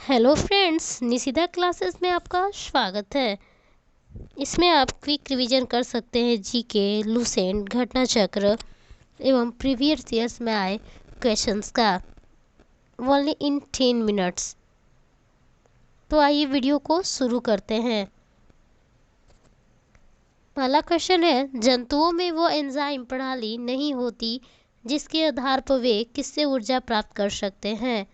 Hello friends, निशिदा classes में आपका स्वागत है। इसमें आप क्विक रिवीजन कर सकते हैं जीके, लूसेंट, घटना चक्र एवं प्रीवियस ईयर्स में आए क्वेश्चंस का ओनली इन 10 मिनट्स। तो आइए वीडियो को शुरू करते हैं। पहला क्वेश्चन है, जंतुओं में वो एंजाइम प्रणाली नहीं होती जिसके आधार पर वे किससे ऊर्जा प्राप्त कर सकते हैं।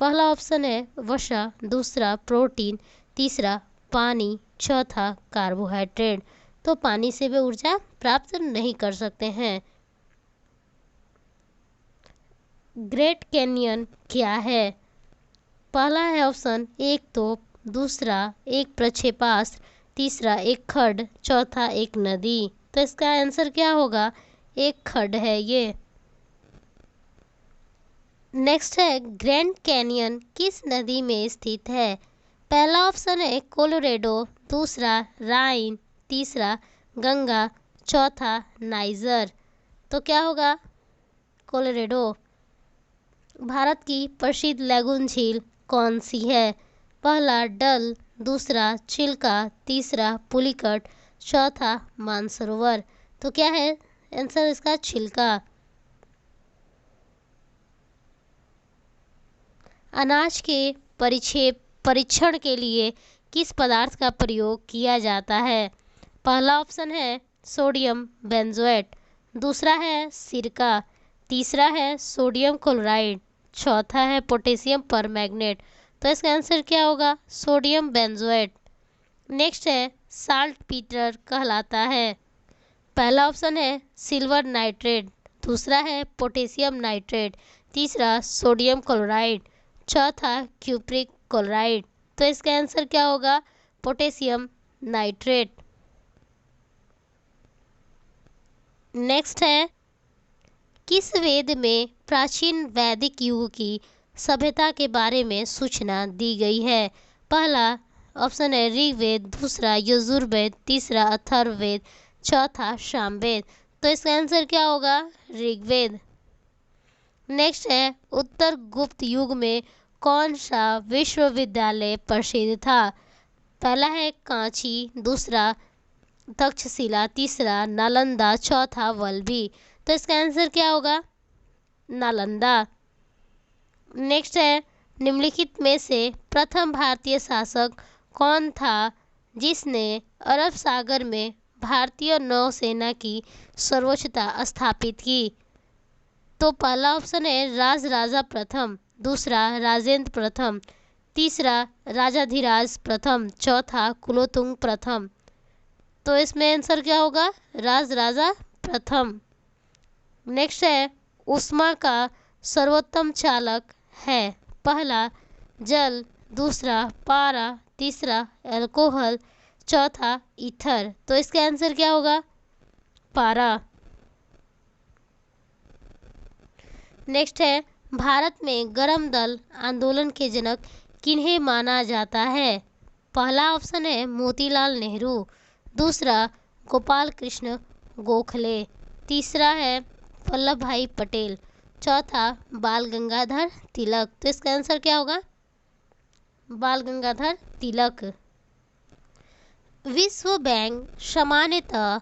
पहला ऑप्शन है वसा, दूसरा प्रोटीन, तीसरा पानी, चौथा कार्बोहाइड्रेट। तो पानी से वे ऊर्जा प्राप्त नहीं कर सकते हैं। ग्रेट कैनियन क्या है? पहला है ऑप्शन एक तोप, दूसरा एक प्रक्षेपास्त्र, तीसरा एक खड्ड, चौथा एक नदी। तो इसका आंसर क्या होगा? एक खड्ड है ये। नेक्स्ट है, ग्रैंड कैनियन किस नदी में स्थित है? पहला ऑप्शन है कोलोरेडो, दूसरा राइन, तीसरा गंगा, चौथा नाइजर। तो क्या होगा? कोलोरेडो। भारत की प्रसिद्ध लैगून झील कौन सी है? पहला डल, दूसरा चिल्का, तीसरा पुलिकट, चौथा मानसरोवर। तो क्या है आंसर इसका? चिल्का। अनाज के परीक्षण के लिए किस पदार्थ का प्रयोग किया जाता है? पहला ऑप्शन है सोडियम बेंजोएट, दूसरा है सिरका, तीसरा है सोडियम क्लोराइड, चौथा है पोटेशियम परमैंगनेट। तो इसका आंसर क्या होगा? Sodium benzoate. नेक्स्ट है, साल्ट पीटर कहलाता है। पहला ऑप्शन है सिल्वर नाइट्रेट, दूसरा है पोटेशियम नाइट्रेट, तीसरा सोडियम क्लोराइड, चौथा क्यूप्रिक क्लोराइड। तो इसका आंसर क्या होगा? Potassium nitrate. नेक्स्ट है, किस वेद में प्राचीन वैदिक युग की सभ्यता के बारे में सूचना दी गई है? पहला ऑप्शन है ऋग्वेद, दूसरा यजुर्वेद, तीसरा अथर्ववेद, चौथा सामवेद। तो इसका आंसर क्या होगा? ऋग्वेद। नेक्स्ट है, उत्तर गुप्त युग में कौन सा विश्वविद्यालय प्रसिद्ध था? पहला है कांची, दूसरा तक्षशिला, तीसरा नालंदा, चौथा वल्लभी। तो इसका आंसर क्या होगा? नालंदा। नेक्स्ट है, निम्नलिखित में से प्रथम भारतीय शासक कौन था जिसने अरब सागर में भारतीय नौसेना की सर्वोच्चता स्थापित की? तो पहला ऑप्शन है राजराजा प्रथम, दूसरा राजेंद्र प्रथम, तीसरा राजाधिराज प्रथम, चौथा कुलोत्तुंग प्रथम। तो इसमें आंसर क्या होगा? राजराजा प्रथम। नेक्स्ट है, ऊष्मा का सर्वोत्तम चालक है। पहला जल, दूसरा पारा, तीसरा अल्कोहल, चौथा ईथर। तो इसका आंसर क्या होगा? पारा। नेक्स्ट है, भारत में गरम दल आंदोलन के जनक किन्हें माना जाता है? पहला ऑप्शन है मोतीलाल नेहरू, दूसरा गोपाल कृष्ण गोखले, तीसरा है वल्लभ भाई पटेल, चौथा बाल गंगाधर तिलक। तो इसका आंसर क्या होगा? बाल गंगाधर तिलक। विश्व बैंक सामान्यतः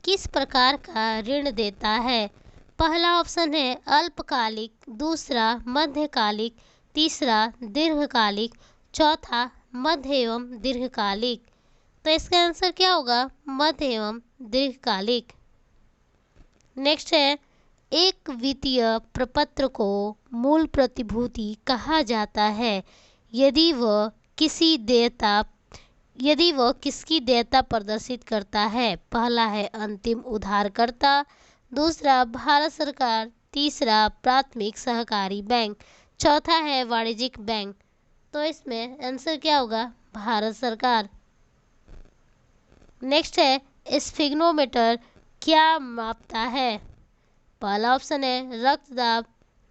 किस प्रकार का ऋण देता है? पहला ऑप्शन है अल्पकालिक, दूसरा मध्यकालिक, तीसरा दीर्घकालिक, चौथा मध्य एवं दीर्घकालिक। तो इसका आंसर क्या होगा? मध्य एवं दीर्घकालिक। नेक्स्ट है, एक वित्तीय प्रपत्र को मूल प्रतिभूति कहा जाता है यदि वह किसकी देयता प्रदर्शित करता है? पहला है अंतिम उधारकर्ता, दूसरा भारत सरकार, तीसरा प्राथमिक सहकारी बैंक, चौथा है वाणिज्यिक बैंक। तो इसमें आंसर क्या होगा? भारत सरकार। नेक्स्ट है, स्फिग्नोमीटर क्या मापता है? पहला ऑप्शन है रक्त दाब,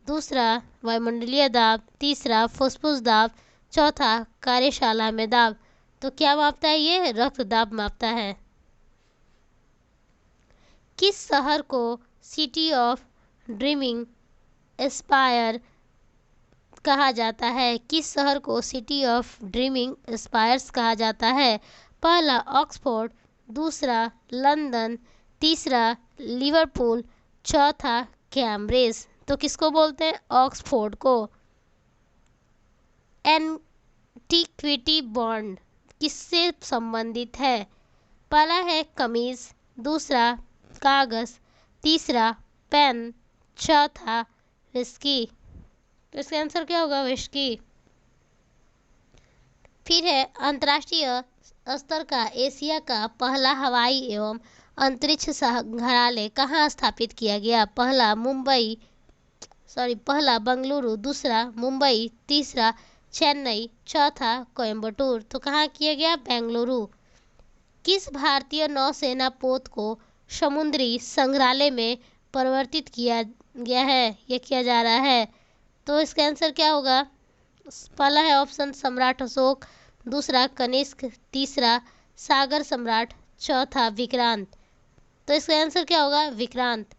दूसरा वायुमंडलीय दाब, तीसरा फुसफुस दाब, चौथा कार्यशाला में दाब। तो क्या मापता है ये? रक्त दाब मापता है। किस शहर को सिटी ऑफ ड्रीमिंग एस्पायर कहा जाता है? किस शहर को सिटी ऑफ ड्रीमिंग एस्पायर्स कहा जाता है? पहला ऑक्सफोर्ड, दूसरा लंदन, तीसरा लिवरपूल, चौथा कैम्ब्रिज। तो किसको बोलते हैं? ऑक्सफोर्ड को। एंटीक्विटी बॉन्ड किससे संबंधित है? पहला है कमीज, दूसरा कागज, तीसरा पेन, चौथा विस्की। तो इसका आंसर क्या होगा? विस्की। फिर है अंतर्राष्ट्रीय स्तर का एशिया का पहला हवाई एवं अंतरिक्ष संग्रहालय कहाँ स्थापित किया गया? पहला बेंगलुरु, दूसरा मुंबई, तीसरा चेन्नई, चौथा कोयम्बटूर। तो कहाँ किया गया? बेंगलुरु। किस भारतीय नौसेना पोत को समुद्री संग्रहालय में परिवर्तित किया गया है या किया जा रहा है? तो इसका आंसर क्या होगा? पहला है ऑप्शन सम्राट अशोक, दूसरा कनिष्क, तीसरा सागर सम्राट, चौथा विक्रांत। तो इसका आंसर क्या होगा? विक्रांत।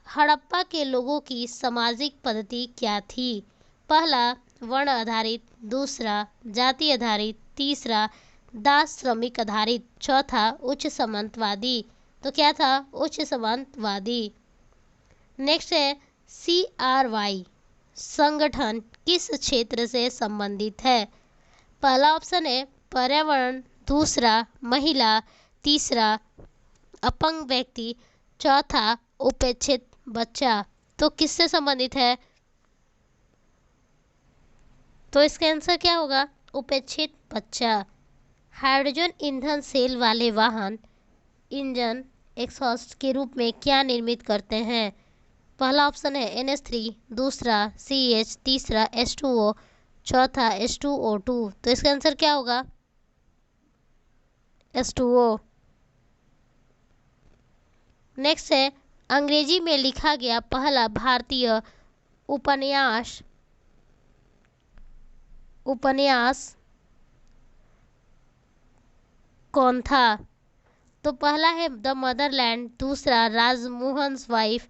हड़प्पा के लोगों की सामाजिक पद्धति क्या थी? पहला वर्ण आधारित, दूसरा जाति आधारित, तीसरा दास श्रमिक आधारित, चौथा उच्च सामंतवादी। तो क्या था? उच्च सामंतवादी। नेक्स्ट है CRY संगठन किस क्षेत्र से संबंधित है? पहला ऑप्शन है पर्यावरण, दूसरा महिला, तीसरा अपंग व्यक्ति, चौथा उपेक्षित बच्चा। तो किससे संबंधित है? तो इसका आंसर क्या होगा? उपेक्षित बच्चा। हाइड्रोजन ईंधन सेल वाले वाहन इंजन एग्जॉस्ट के रूप में क्या निर्मित करते हैं? पहला ऑप्शन है NH3, दूसरा CH, तीसरा H2O, चौथा H2O2। तो इसका आंसर क्या होगा? H2O। नेक्स्ट है अंग्रेजी में लिखा गया पहला भारतीय उपन्यास कौन था? तो पहला है द मदरलैंड, दूसरा राजमोहन्स वाइफ,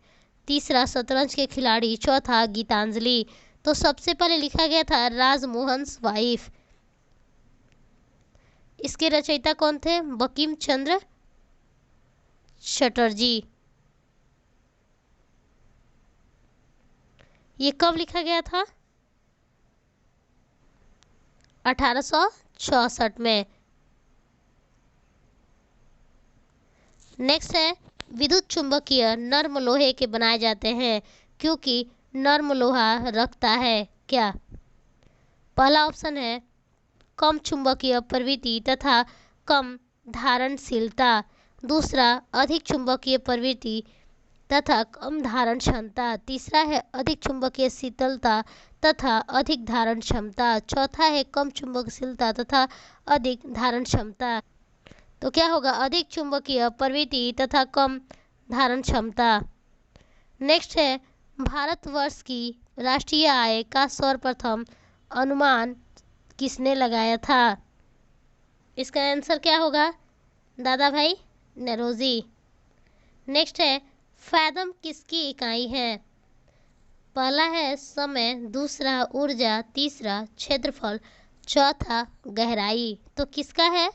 तीसरा शतरंज के खिलाड़ी, चौथा गीतांजलि। तो सबसे पहले लिखा गया था राजमोहन्स वाइफ। इसके रचयिता कौन थे? बंकिम चंद्र चटर्जी। ये कब लिखा गया था? 1864 में। नेक्स्ट है विद्युत चुंबकीय नर्म लोहे के बनाए जाते हैं क्योंकि नर्म लोहा रखता है क्या? पहला ऑप्शन है कम चुंबकीय प्रवृत्ति तथा कम धारणशीलता, दूसरा अधिक चुंबकीय प्रवृत्ति तथा कम धारण क्षमता, तीसरा है अधिक चुंबकीय शीतलता तथा अधिक धारण क्षमता, चौथा है कम चुंबकशीलता तथा अधिक धारण क्षमता। तो क्या होगा? अधिक चुंबकीय प्रवृत्ति तथा कम धारण क्षमता। नेक्स्ट है भारतवर्ष की राष्ट्रीय आय का सर्वप्रथम अनुमान किसने लगाया था? इसका आंसर क्या होगा? दादा भाई नौरोजी। नेक्स्ट है फैदम किसकी इकाई है? पहला है समय, दूसरा ऊर्जा, तीसरा क्षेत्रफल, चौथा गहराई। तो किसका है?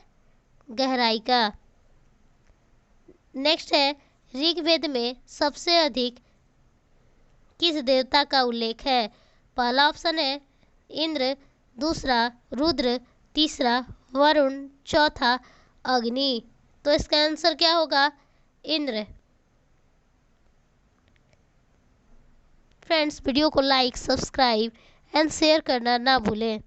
गहराई का। नेक्स्ट है ऋग्वेद में सबसे अधिक किस देवता का उल्लेख है? पहला ऑप्शन है इंद्र, दूसरा रुद्र, तीसरा वरुण, चौथा अग्नि। तो इसका आंसर क्या होगा? इंद्र। फ्रेंड्स वीडियो को लाइक, सब्सक्राइब एंड शेयर करना ना भूलें।